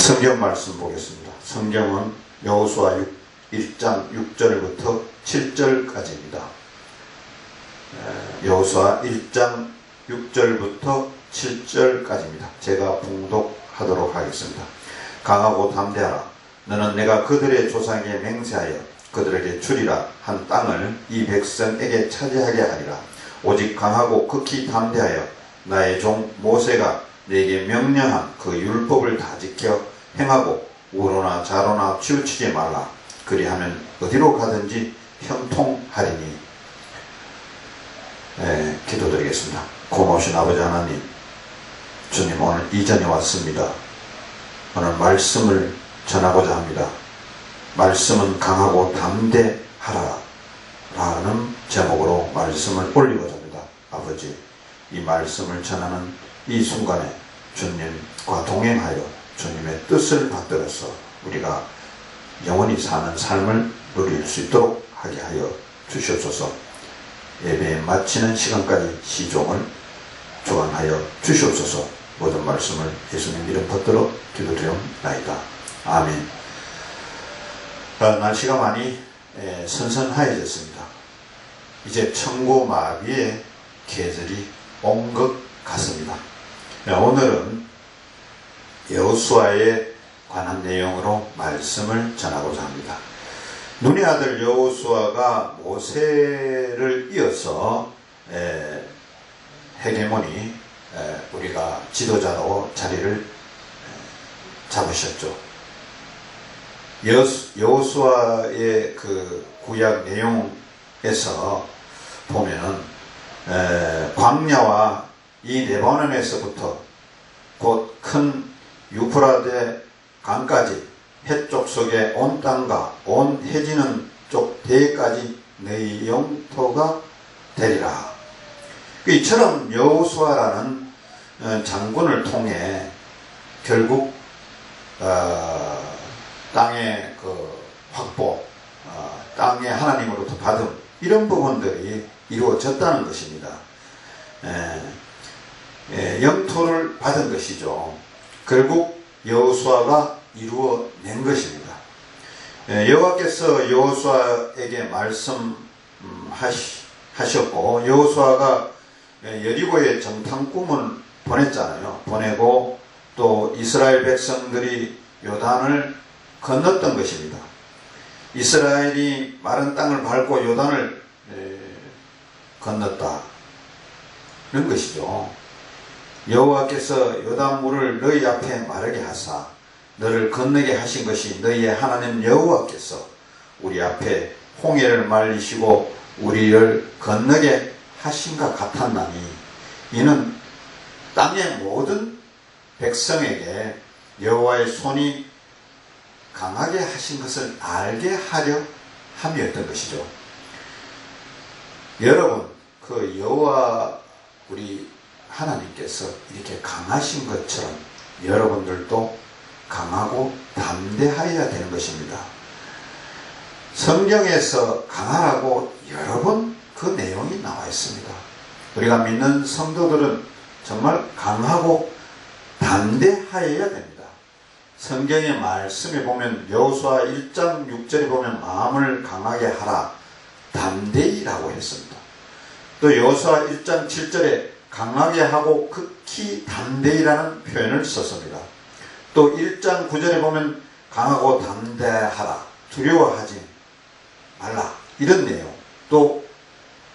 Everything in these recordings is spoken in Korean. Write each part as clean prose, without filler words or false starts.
성경 말씀 보겠습니다. 성경은 여호수아 1장 6절부터 7절까지입니다. 여호수아 1장 6절부터 7절까지입니다. 제가 봉독하도록 하겠습니다. 강하고 담대하라. 너는 내가 그들의 조상에게 맹세하여 그들에게 주리라 한 땅을 이 백성에게 차지하게 하리라. 오직 강하고 극히 담대하여 나의 종 모세가 내게 명령한 그 율법을 다 지켜 행하고 우로나 좌로나 치우치지 말라. 그리하면 어디로 가든지 형통하리니. 기도드리겠습니다. 고마우신 아버지 하나님, 주님 오늘 이 자리에 왔습니다. 오늘 말씀을 전하고자 합니다. 말씀은 강하고 담대하라 라는 제목으로 말씀을 올리고자 합니다. 아버지, 이 말씀을 전하는 이 순간에 주님과 동행하여 주님의 뜻을 받들어서 우리가 영원히 사는 삶을 누릴 수 있도록 하게 하여 주시옵소서. 예배에 마치는 시간까지 시종을 주관하여 주시옵소서. 모든 말씀을 예수님 이름 받들어 기도드리옵나이다. 아멘. 날씨가 많이 선선하여졌습니다. 이제 천고마비의 계절이 온 것 같습니다. 오늘은 여호수아에 관한 내용으로 말씀을 전하고자 합니다. 눈의 아들 여호수아가 모세를 이어서 헤게모니 우리가 지도자로 자리를 잡으셨죠. 여호수아의 그 구약 내용에서 보면은 광야와 이 레바논에서부터 곧 큰 유프라데 강까지 해쪽 속에 온 땅과 온 해지는 쪽 대까지 너희 영토가 되리라. 이처럼 여호수아라는 장군을 통해 결국 땅의 그 확보, 땅의 하나님으로부터 받음, 이런 부분들이 이루어졌다는 것입니다. 영토를 받은 것이죠. 결국 여호수아가 이루어낸 것입니다. 여호와께서 여호수아에게 말씀하셨고 여호수아가 여리고의 정탐꾼을 보냈잖아요. 보내고 또 이스라엘 백성들이 요단을 건넜던 것입니다. 이스라엘이 마른 땅을 밟고 요단을 건넜다는 것이죠. 여호와께서 요단물을 너희 앞에 마르게 하사 너를 건너게 하신 것이 너희의 하나님 여호와께서 우리 앞에 홍해를 말리시고 우리를 건너게 하신가 같았나니 이는 땅의 모든 백성에게 여호와의 손이 강하게 하신 것을 알게 하려 함이었던 것이죠. 여러분, 그 여호와 우리 하나님께서 이렇게 강하신 것처럼 여러분들도 강하고 담대하여야 되는 것입니다. 성경에서 강하라고 여러 번 그 내용이 나와 있습니다. 우리가 믿는 성도들은 정말 강하고 담대하여야 됩니다. 성경의 말씀에 보면 여호수아 1장 6절에 보면 마음을 강하게 하라 담대히라고 했습니다. 또 여호수아 1장 7절에 강하게 하고 극히 담대히라는 표현을 썼습니다. 또 1장 9절에 보면 강하고 담대하라 두려워하지 말라 이런 내용. 또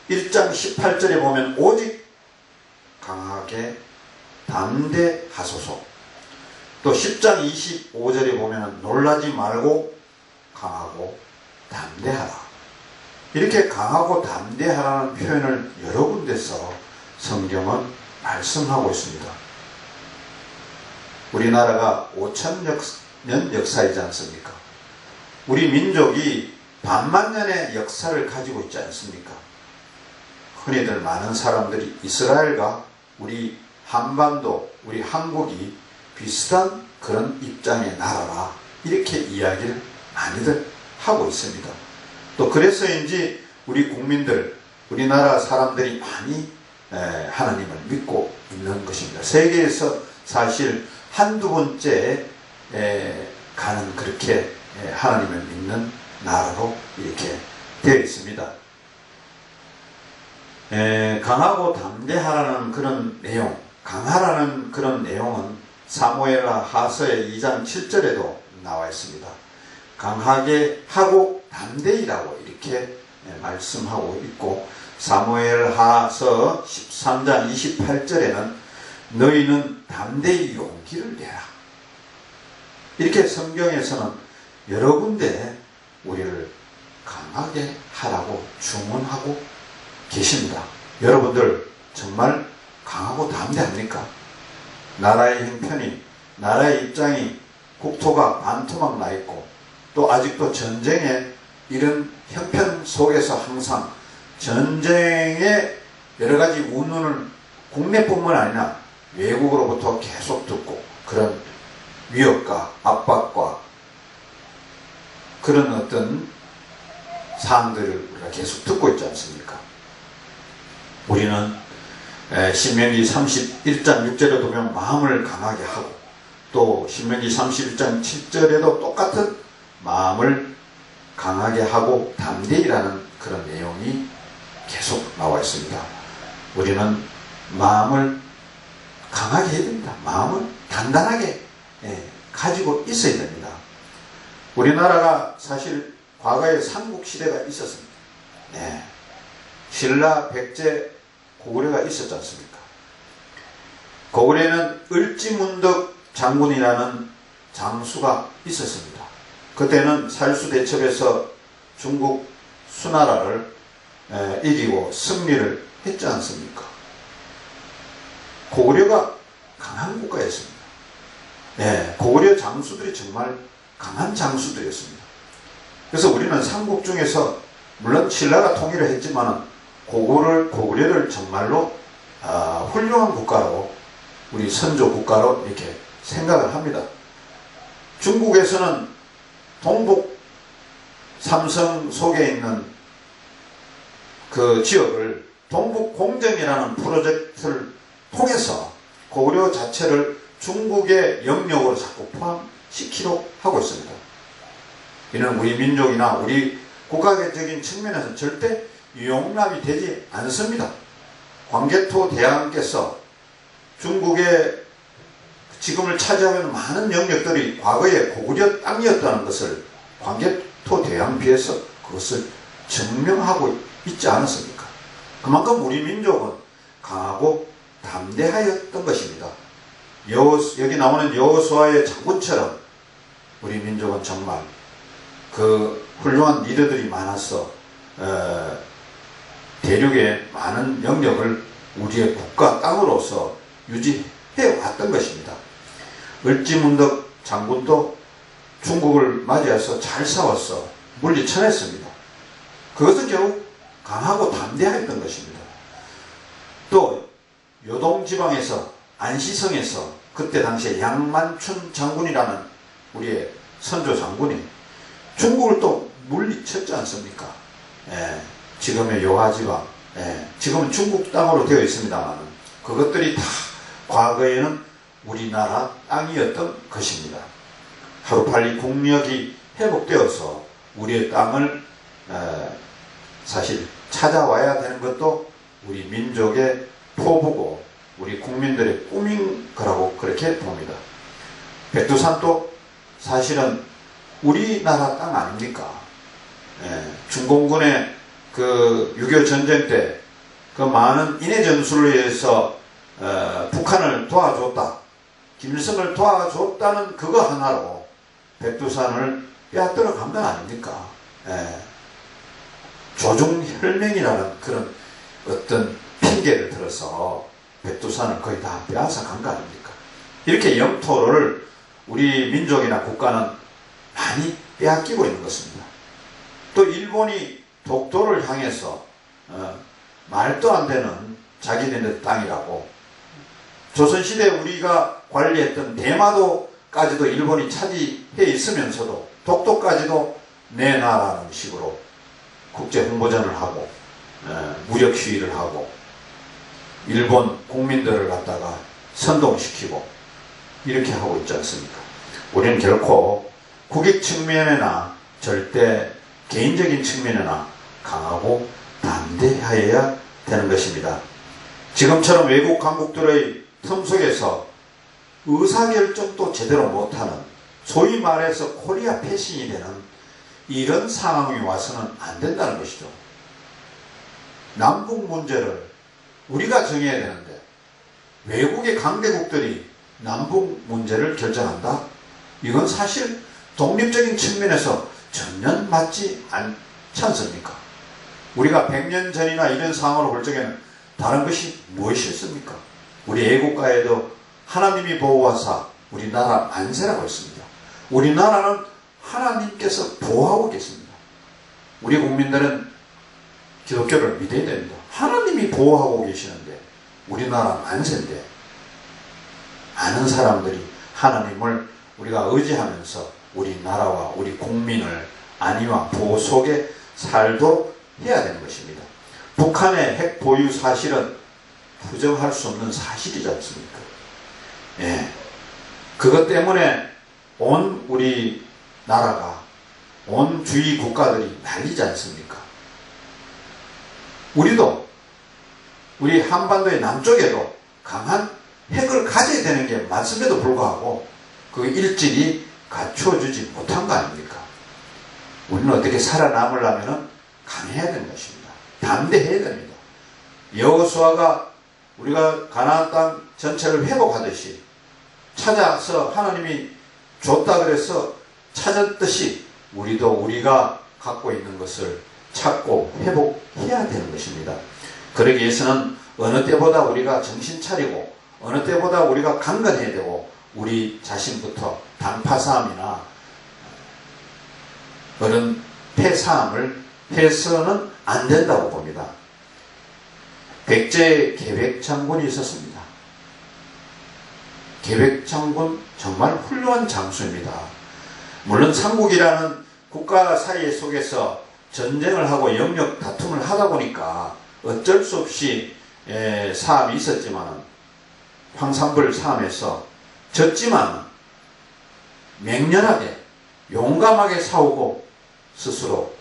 1장 18절에 보면 오직 강하게 담대하소서. 또 10장 25절에 보면 놀라지 말고 강하고 담대하라. 이렇게 강하고 담대하라는 표현을 여러 군데서 성경은 말씀하고 있습니다. 우리나라가 5,000년 역사이지 않습니까? 우리 민족이 반만년의 역사를 가지고 있지 않습니까? 흔히들 많은 사람들이 이스라엘과 우리 한반도, 우리 한국이 비슷한 그런 입장의 나라라 이렇게 이야기를 많이들 하고 있습니다. 또 그래서인지 우리 국민들, 우리나라 사람들이 많이 하나님을 믿고 있는 것입니다. 세계에서 사실 한두 번째 가는 그렇게 하나님을 믿는 나라로 이렇게 되어 있습니다. 강하고 담대하라는 그런 내용, 강하라는 그런 내용은 사무엘하 하서의 2장 7절에도 나와 있습니다. 강하게 하고 담대히라고 이렇게 말씀하고 있고, 사무엘하서 13장 28절에는 너희는 담대히 용기를 내라, 이렇게 성경에서는 여러 군데 우리를 강하게 하라고 주문하고 계십니다. 여러분들 정말 강하고 담대합니까? 나라의 형편이, 나라의 입장이, 국토가 반토막 나 있고 또 아직도 전쟁의 이런 형편 속에서 항상 전쟁의 여러가지 운운을 국내뿐만 아니라 외국으로부터 계속 듣고, 그런 위협과 압박과 그런 어떤 사항들을 우리가 계속 듣고 있지 않습니까? 우리는 신명기 31장 6절에 보면 마음을 강하게 하고, 또 신명기 31장 7절에도 똑같은 마음을 강하게 하고 담대히라는 그런 내용이 계속 나와 있습니다. 우리는 마음을 강하게 해야 됩니다. 마음을 단단하게 가지고 있어야 됩니다. 우리나라가 사실 과거에 삼국시대가 있었습니다. 신라, 백제, 고구려가 있었지 않습니까? 고구려에는 을지문덕 장군이라는 장수가 있었습니다. 그때는 살수대첩에서 중국 수나라를 이기고 승리를 했지 않습니까? 고구려가 강한 국가였습니다. 고구려 장수들이 정말 강한 장수들이었습니다. 그래서 우리는 삼국 중에서 물론 신라가 통일을 했지만 고구려를 정말로 훌륭한 국가로, 우리 선조 국가로 이렇게 생각을 합니다. 중국에서는 동북 삼성 속에 있는 그 지역을 동북공정이라는 프로젝트를 통해서 고구려 자체를 중국의 영역으로 자꾸 포함시키려고 하고 있습니다. 이는 우리 민족이나 우리 국가적인 측면에서 절대 용납이 되지 않습니다. 광개토 대왕께서 중국의 지금을 차지하고 있는 많은 영역들이 과거에 고구려 땅이었다는 것을 광개토 대왕비에서 그것을 증명하고 있지 않았습니까? 그만큼 우리 민족은 강하고 담대하였던 것입니다. 여기 나오는 여호수아의 장군처럼 우리 민족은 정말 그 훌륭한 리더들이 많아서 대륙의 많은 영역을 우리의 국가 땅으로서 유지해 왔던 것입니다. 을지문덕 장군도 중국을 맞이해서 잘 싸워서 물리쳐냈습니다. 그것은 결국 강하고 담대했던 것입니다. 또 요동지방에서 안시성에서 그때 당시에 양만춘 장군이라는 우리의 선조 장군이 중국을 또 물리쳤지 않습니까? 지금의 요하지방, 지금은 중국 땅으로 되어 있습니다만 그것들이 다 과거에는 우리나라 땅이었던 것입니다. 하루빨리 국력이 회복되어서 우리의 땅을 사실 찾아와야 되는 것도 우리 민족의 포부고 우리 국민들의 꿈인 거라고 그렇게 봅니다. 백두산도 사실은 우리나라 땅 아닙니까? 중공군의 그 6.25 전쟁 때 그 많은 인해 전술에 의해서 북한을 도와줬다, 김일성을 도와줬다는 그거 하나로 백두산을 빼앗들어 간 건 아닙니까? 조중혈맹이라는 그런 어떤 핑계를 들어서 백두산을 거의 다 빼앗아 간 거 아닙니까? 이렇게 영토를 우리 민족이나 국가는 많이 빼앗기고 있는 것입니다. 또 일본이 독도를 향해서 말도 안 되는 자기네들 땅이라고, 조선시대 우리가 관리했던 대마도까지도 일본이 차지해 있으면서도 독도까지도 내 나라는 식으로 국제 홍보전을 하고 무력 시위를 하고 일본 국민들을 갖다가 선동시키고 이렇게 하고 있지 않습니까? 우리는 결코 국익 측면이나 절대 개인적인 측면이나 강하고 담대하여야 되는 것입니다. 지금처럼 외국 강국들의 틈 속에서 의사결정도 제대로 못하는, 소위 말해서 코리아 패싱이 되는 이런 상황이 와서는 안 된다는 것이죠. 남북 문제를 우리가 정해야 되는데 외국의 강대국들이 남북 문제를 결정한다? 이건 사실 독립적인 측면에서 전혀 맞지 않지 않습니까? 우리가 100년 전이나 이런 상황으로 볼 적에는 다른 것이 무엇이 있습니까? 우리 애국가에도 하나님이 보호하사 우리나라 만세라고 했습니다. 우리나라는 하나님께서 보호하고 계십니다. 우리 국민들은 기독교를 믿어야 됩니다. 하나님이 보호하고 계시는데 우리나라 만세인데, 많은 사람들이 하나님을 우리가 의지하면서 우리나라와 우리 국민을 안위와 보호 속에 살도록 해야 되는 것입니다. 북한의 핵 보유 사실은 부정할 수 없는 사실이지 않습니까? 예. 그것 때문에 온 우리 나라가, 온 주위 국가들이 난리지 않습니까? 우리도, 우리 한반도의 남쪽에도 강한 핵을 가져야 되는 게 맞음에도 불구하고 그 일질이 갖춰주지 못한 거 아닙니까? 우리는 어떻게 살아남으려면 강해야 되는 것입니다. 담대해야 됩니다. 여호수아가 우리가 가나안 땅 전체를 회복하듯이 찾아서 하나님이 줬다 그래서 찾았듯이 우리도 우리가 갖고 있는 것을 찾고 회복해야 되는 것입니다. 그러기 위해서는 어느 때보다 우리가 정신 차리고 어느 때보다 우리가 강건해야 되고 우리 자신부터 당파싸움이나 그런 패싸움을 해서는 안 된다고 봅니다. 백제 계백장군이 있었습니다. 계백장군 정말 훌륭한 장수입니다. 물론 삼국이라는 국가 사이 속에서 전쟁을 하고 영역 다툼을 하다 보니까 어쩔 수 없이 싸움이 있었지만 황산벌 싸움에서 졌지만 맹렬하게 용감하게 싸우고 스스로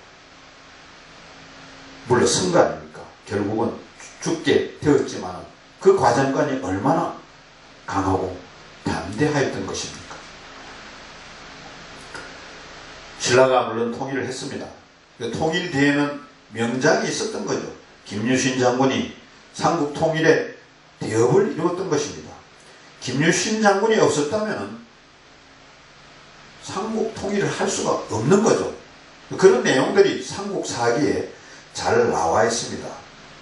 물러선 거 아닙니까? 결국은 죽게 되었지만 그 과정까지 얼마나 강하고 담대하였던 것입니까? 신라가 물론 통일을 했습니다. 그 통일 뒤에는 명장이 있었던 거죠. 김유신 장군이 삼국 통일의 대업을 이루었던 것입니다. 김유신 장군이 없었다면 삼국 통일을 할 수가 없는 거죠. 그런 내용들이 삼국사기에 잘 나와 있습니다.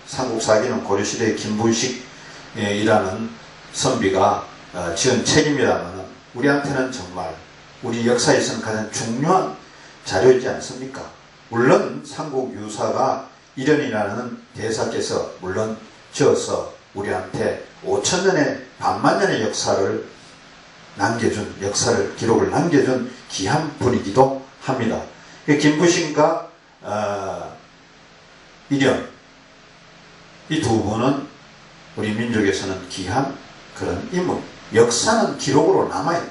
삼국사기는 고려시대의 김분식이라는 선비가 지은 책임이라면 우리한테는 정말 우리 역사에서는 가장 중요한 자료이지 않습니까? 물론 삼국유사가 이련이라는 대사께서 물론 지어서 우리한테 5천년의 반만년의 역사를 남겨준, 역사를 기록을 남겨준 귀한 분이기도 합니다. 김부신과 이련, 이 두 분은 우리 민족에서는 귀한 그런 인물, 역사는 기록으로 남아요.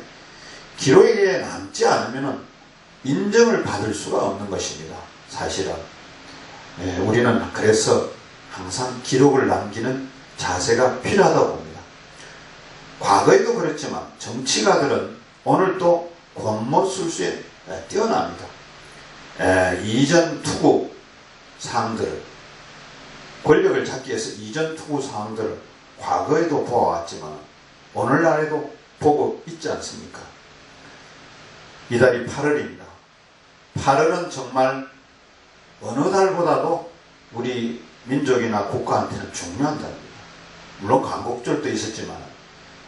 기록에 남지 않으면 인정을 받을 수가 없는 것입니다. 사실은 우리는 그래서 항상 기록을 남기는 자세가 필요하다고 봅니다. 과거에도 그렇지만 정치가들은 오늘도 권모술수에 뛰어납니다. 이전 투구 사항들을, 권력을 잡기 위해서 이전 투구 사항들을 과거에도 보아왔지만 오늘날에도 보고 있지 않습니까? 이달이 8월입니다. 8월은 정말 어느 달보다도 우리 민족이나 국가한테는 중요한 달입니다. 물론 광복절도 있었지만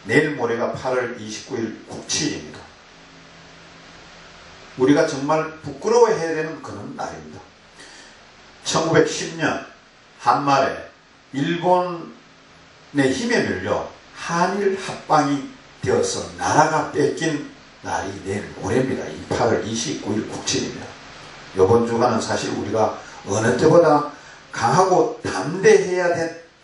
내일 모레가 8월 29일 국치일입니다. 우리가 정말 부끄러워해야 되는 그런 날입니다. 1910년 한말에 일본의 힘에 밀려 한일 합방이 되어서 나라가 뺏긴 날이 내일 모레입니다. 8월 29일 국치일입니다. 이번 주간은 사실 우리가 어느 때보다 강하고 담대해야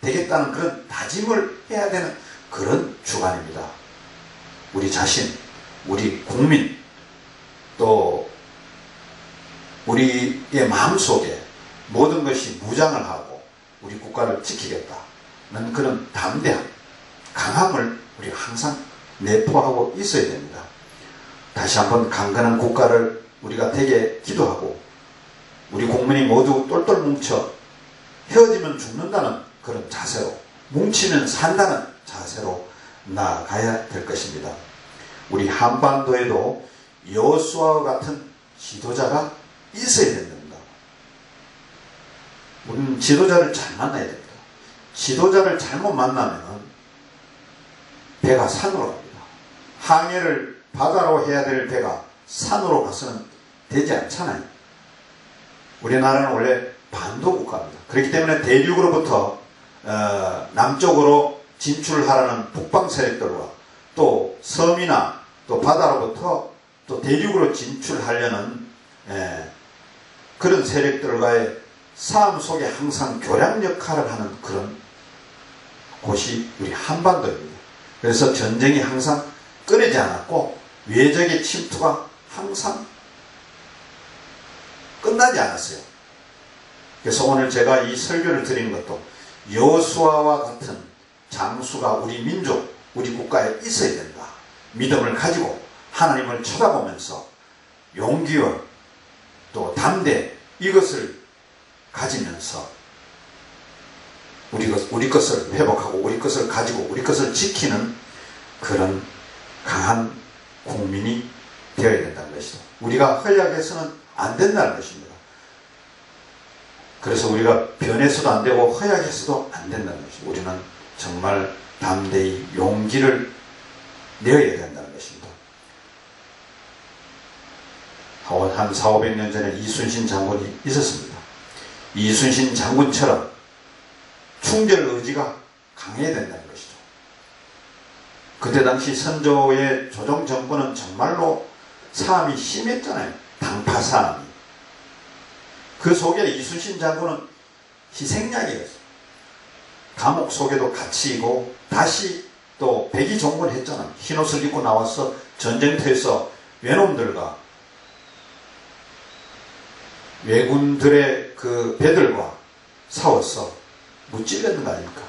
되겠다는 그런 다짐을 해야 되는 그런 주간입니다. 우리 자신, 우리 국민 또 우리의 마음속에 모든 것이 무장을 하고 우리 국가를 지키겠다는 그런 담대함, 강함을 우리가 항상 내포하고 있어야 됩니다. 다시 한번 강건한 국가를 우리가 되게 기도하고 우리 국민이 모두 똘똘 뭉쳐 헤어지면 죽는다는 그런 자세로, 뭉치면 산다는 자세로 나아가야 될 것입니다. 우리 한반도에도 여호수아와 같은 지도자가 있어야 된답니다. 우리는 지도자를 잘 만나야 됩니다. 지도자를 잘못 만나면 배가 산으로 갑니다. 항해를 바다로 해야 될 배가 산으로 가서는 되지 않잖아요. 우리나라는 원래 반도 국가입니다. 그렇기 때문에 대륙으로부터 남쪽으로 진출하라는 북방 세력들과 또 섬이나 또 바다로부터 또 대륙으로 진출하려는 그런 세력들과의 싸움 속에 항상 교량 역할을 하는 그런 곳이 우리 한반도입니다. 그래서 전쟁이 항상 끊이지 않았고 외적의 침투가 항상 끝나지 않았어요. 그래서 오늘 제가 이 설교를 드리는 것도 여호수아와 같은 장수가 우리 민족, 우리 국가에 있어야 된다. 믿음을 가지고 하나님을 쳐다보면서 용기와 또 담대 이것을 가지면서 우리 것을 회복하고 우리 것을 가지고 우리 것을 지키는 그런 강한 국민이 되어야 된다는 것이죠. 우리가 허약해서는 안 된다는 것입니다. 그래서 우리가 변해서도 안 되고 허약해서도 안 된다는 것이죠. 우리는 정말 담대히 용기를 내어야 된다는 것입니다. 한 400~500년 전에 이순신 장군이 있었습니다. 이순신 장군처럼 충절 의지가 강해야 된다는 것이죠. 그때 당시 선조의 조정 정권은 정말로 사함이 심했잖아요. 당파 사함이. 그 속에 이순신 장군은 희생양이었어요. 감옥 속에도 갇히고 다시 또 백의종군했잖아요. 흰옷을 입고 나와서 전쟁터에서 외놈들과 왜군들의 그 배들과 싸워서 무찔렸는 거 아닙니까?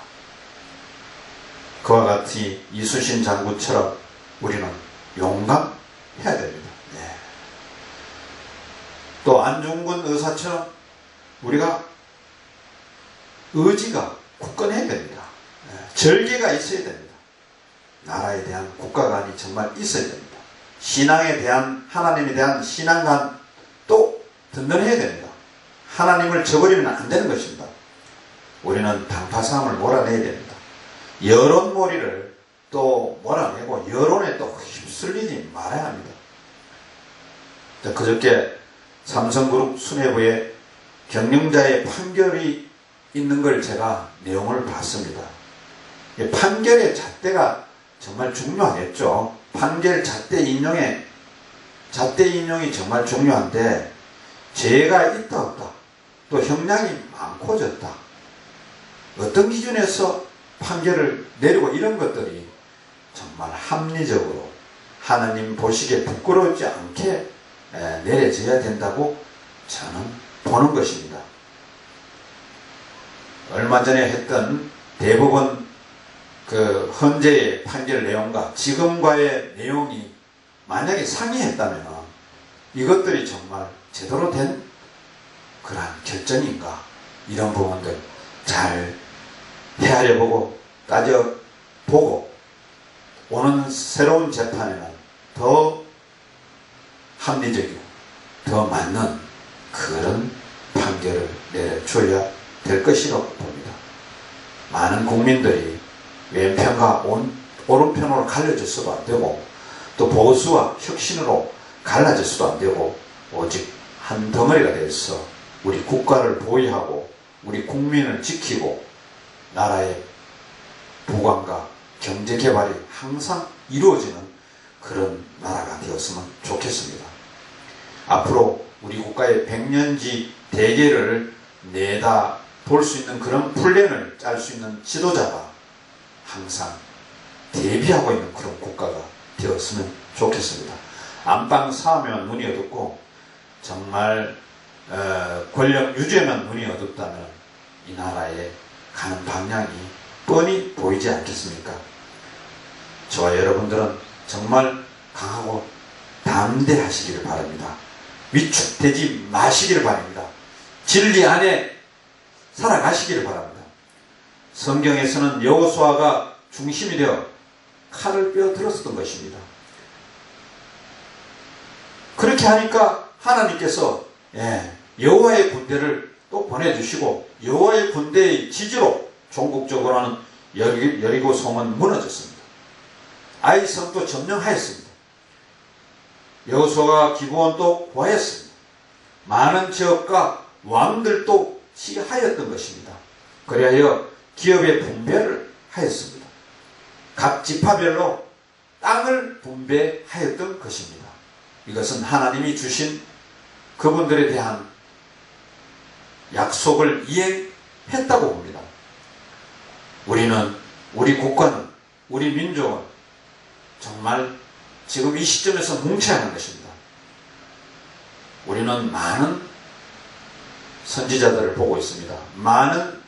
그와 같이 이순신 장군처럼 우리는 용감해야 됩니다. 네. 또 안중근 의사처럼 우리가 의지가 굳건해야 됩니다. 네. 절개가 있어야 됩니다. 나라에 대한 국가관이 정말 있어야 됩니다. 신앙에 대한, 하나님에 대한 신앙관 또 든든해야 됩니다. 하나님을 저버리면 안 되는 것입니다. 우리는 당파싸움을 몰아내야 됩니다. 여론몰이를 또 몰아내고 여론에 또 휩쓸리지 말아야 합니다. 그저께 삼성그룹 수뇌부에 경영자의 판결이 있는 걸 제가 내용을 봤습니다. 판결의 잣대가 정말 중요하겠죠. 판결 잣대 인용이 정말 중요한데 죄가 있다 없다 또 형량이 많고 적다 어떤 기준에서 판결을 내리고 이런 것들이 정말 합리적으로 하나님 보시기에 부끄러우지 않게 내려져야 된다고 저는 보는 것입니다. 얼마 전에 했던 대법원 그 헌재의 판결 내용과 지금과의 내용이 만약에 상이했다면 이것들이 정말 제대로 된 그러한 결정인가 이런 부분들 잘 헤아려보고 따져보고 오는 새로운 재판에는 더 합리적이고 더 맞는 그런 판결을 내려줘야 될 것이라고 봅니다. 많은 국민들이 왼편과 오른편으로 갈려져서도 안 되고 또 보수와 혁신으로 갈라져서도 안 되고 오직 한 덩어리가 돼서 우리 국가를 보위하고 우리 국민을 지키고 나라의 부강과 경제개발이 항상 이루어지는 그런 나라가 되었으면 좋겠습니다. 앞으로 우리 국가의 100년지 대계를 내다 볼 수 있는 그런 플랜을 짤 수 있는 지도자가 항상 대비하고 있는 그런 국가가 되었으면 좋겠습니다. 안방 싸우면 문이 어둡고 정말 권력 유지에만 문이 어둡다면 이 나라에 가는 방향이 뻔히 보이지 않겠습니까? 저와 여러분들은 정말 강하고 담대하시기를 바랍니다. 위축되지 마시기를 바랍니다. 진리 안에 살아가시기를 바랍니다. 성경에서는 여호수아가 중심이 되어 칼을 빼어들었던 것입니다. 그렇게 하니까 하나님께서 여호와의 군대를 또 보내주시고 여호와의 군대의 지지로 종국적으로는 여리고 성은 무너졌습니다. 아이 성도 점령하였습니다. 여호수아가 기브온도 구하였습니다. 많은 지역과 왕들도 취하였던 것입니다. 그리하여 기업의 분배를 하였습니다. 각 지파별로 땅을 분배하였던 것입니다. 이것은 하나님이 주신 그분들에 대한 약속을 이행했다고 봅니다. 우리 국가는, 우리 민족은 정말 지금 이 시점에서 뭉쳐야 하는 것입니다. 우리는 많은 선지자들을 보고 있습니다. 많은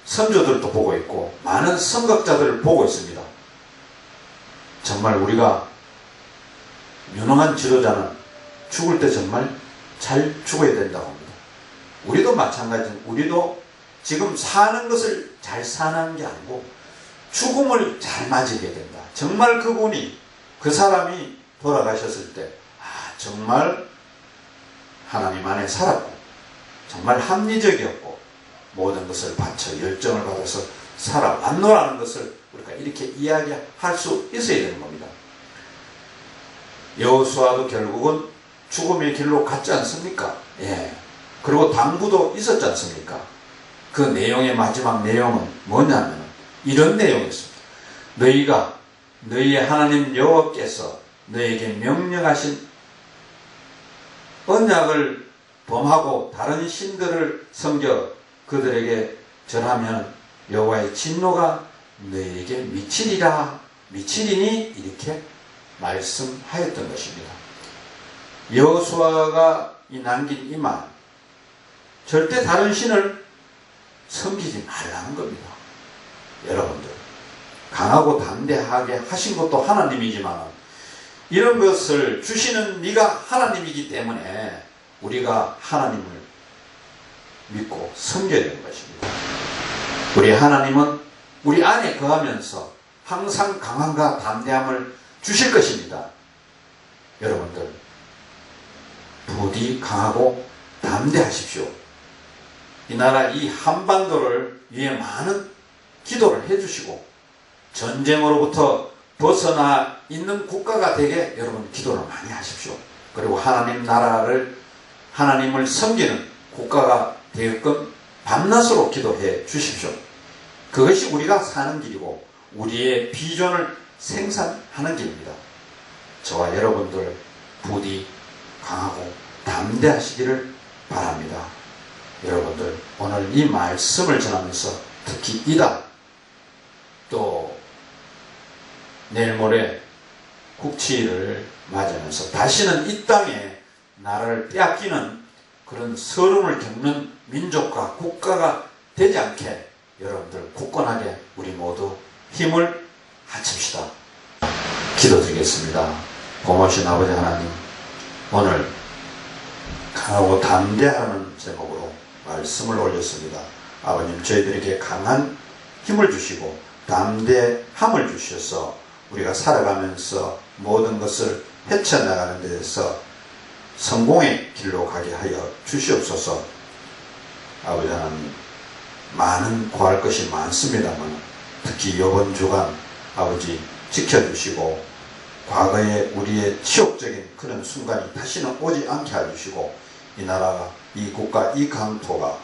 선조들도 보고 있고 많은 선각자들을 보고 있습니다. 정말 우리가 유능한 지도자는 죽을 때 정말 잘 죽어야 된다고 합니다. 우리도 마찬가지입니다. 우리도 지금 사는 것을 잘 사는 게 아니고 죽음을 잘 맞이해야 된다. 정말 그 사람이 돌아가셨을 때 정말 하나님 안에 살았고 정말 합리적이었고 모든 것을 바쳐 열정을 받아서 살아왔노라는 것을 우리가 이렇게 이야기할 수 있어야 되는 겁니다. 여호수아도 결국은 죽음의 길로 갔지 않습니까? 그리고 당부도 있었지 않습니까? 그 내용의 마지막 내용은 뭐냐면 이런 내용이었습니다. 너희의 하나님 여호와께서 너희에게 명령하신 언약을 범하고 다른 신들을 섬겨 그들에게 절하면 여호와의 진노가 너희에게 미치리니 이렇게 말씀하였던 것입니다. 여호수아가 남긴 이 말, 절대 다른 신을 섬기지 말라는 겁니다. 여러분들, 강하고 담대하게 하신 것도 하나님이지만 이런 것을 주시는 네가 하나님이기 때문에 우리가 하나님을 믿고 섬겨야 되는 것입니다. 우리 하나님은 우리 안에 거하면서 항상 강함과 담대함을 주실 것입니다. 여러분들, 부디 강하고 담대하십시오. 이 나라 이 한반도를 위해 많은 기도를 해주시고 전쟁으로부터 벗어나 있는 국가가 되게 여러분 기도를 많이 하십시오. 그리고 하나님을 섬기는 국가가 되게끔 밤낮으로 기도해 주십시오. 그것이 우리가 사는 길이고 우리의 비전을 생산하는 길입니다. 저와 여러분들 부디 강하고 담대하시기를 바랍니다. 여러분들, 오늘 이 말씀을 전하면서 특히 이달 또 내일 모레 국치를 맞이하면서 다시는 이 땅에 나라를 빼앗기는 그런 서름을 겪는 민족과 국가가 되지 않게 여러분들 굳건하게 우리 모두 힘을 합칩시다. 기도드리겠습니다. 고마우신 아버지 하나님, 오늘 강하고 담대하는 제목으로 말씀을 올렸습니다. 아버님, 저희들에게 강한 힘을 주시고 담대함을 주셔서 우리가 살아가면서 모든 것을 헤쳐나가는 데서 성공의 길로 가게 하여 주시옵소서. 아버지 하나님, 많은 구할 것이 많습니다만 특히 이번 주간 아버지 지켜주시고 과거의 우리의 치욕적인 그런 순간이 다시는 오지 않게 해주시고 이 나라가, 이 국가, 이 강토가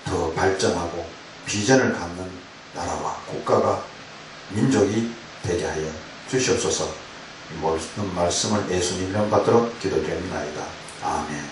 더 발전하고 비전을 갖는 나라와 국가가, 민족이 되게 하여 주시옵소서. 모든 말씀을 예수님 이름 받도록 기도드립니다. 아멘.